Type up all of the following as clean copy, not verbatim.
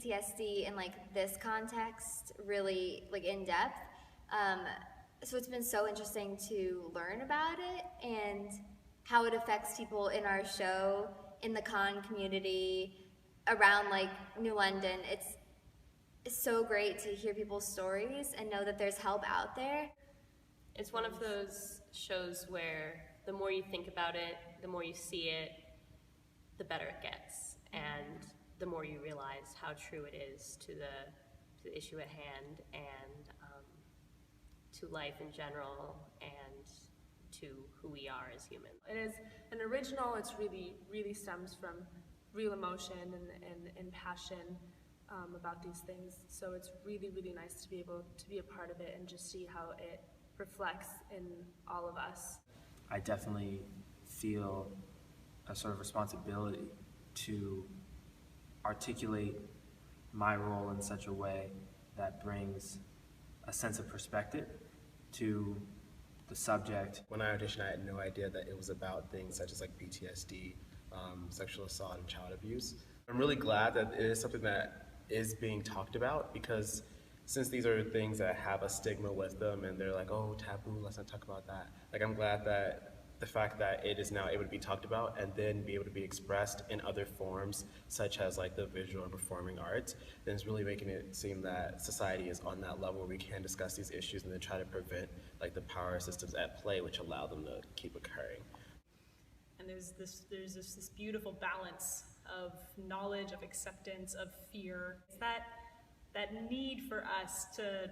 PTSD in like this context really like in depth. So it's been so interesting to learn about it and how it affects people in our show, in the con community, around like New London. It's so great to hear people's stories and know that there's help out there. It's one of those shows where the more you think about it, the more you see it, the better it gets, and the more you realize how true it is to the issue at hand, and to life in general, and to who we are as humans. It is an original. It's really stems from real emotion and passion about these things. So it's really nice to be able to be a part of it and just see how it reflects in all of us. I definitely feel a sort of responsibility to articulate my role in such a way that brings a sense of perspective to the subject. When I auditioned, I had no idea that it was about things such as like PTSD, sexual assault, and child abuse. I'm really glad that it is something that is being talked about, because since these are things that have a stigma with them and they're like, oh, taboo, let's not talk about that. Like, I'm glad that the fact that it is now able to be talked about and then be able to be expressed in other forms, such as like the visual and performing arts, then it's really making it seem that society is on that level where we can discuss these issues and then try to prevent like the power systems at play which allow them to keep occurring. And there's this beautiful balance of knowledge, of acceptance, of fear. It's that need for us to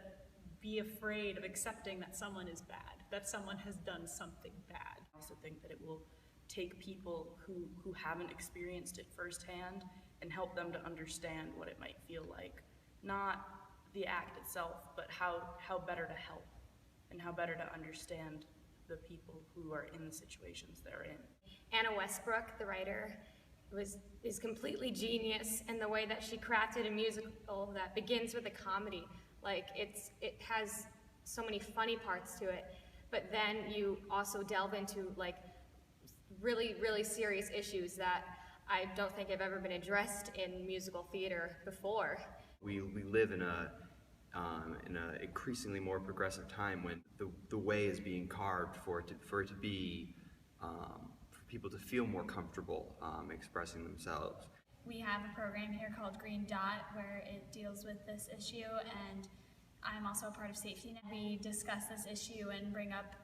be afraid of accepting that someone is bad, that someone has done something bad. I also think that it will take people who haven't experienced it firsthand and help them to understand what it might feel like. Not the act itself, but how better to help and how better to understand the people who are in the situations they're in. Anna Westbrook, the writer, is completely genius in the way that she crafted a musical that begins with a comedy. Like, it has so many funny parts to it, but then you also delve into like really serious issues that I don't think have ever been addressed in musical theater before. We live in a increasingly more progressive time when the way is being carved for it to be for people to feel more comfortable expressing themselves. We have a program here called Green Dot where it deals with this issue, and I'm also a part of Safety Net. We discuss this issue and bring up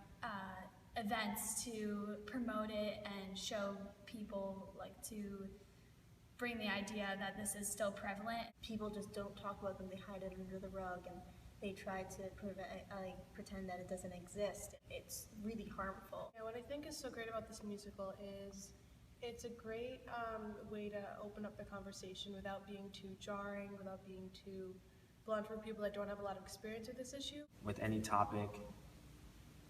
events to promote it and show people, like, to bring the idea that this is still prevalent. People just don't talk about them, they hide it under the rug, and they try to pretend that it doesn't exist. It's really harmful. Yeah, what I think is so great about this musical is it's a great way to open up the conversation without being too jarring, without being too blunt for people that don't have a lot of experience with this issue. With any topic,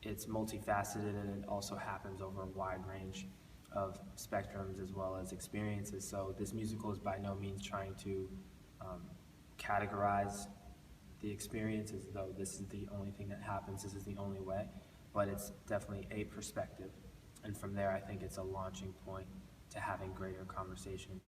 it's multifaceted, and it also happens over a wide range of spectrums as well as experiences. So this musical is by no means trying to categorize the experience as though this is the only thing that happens, this is the only way, but it's definitely a perspective. And from there, I think it's a launching point to having greater conversation.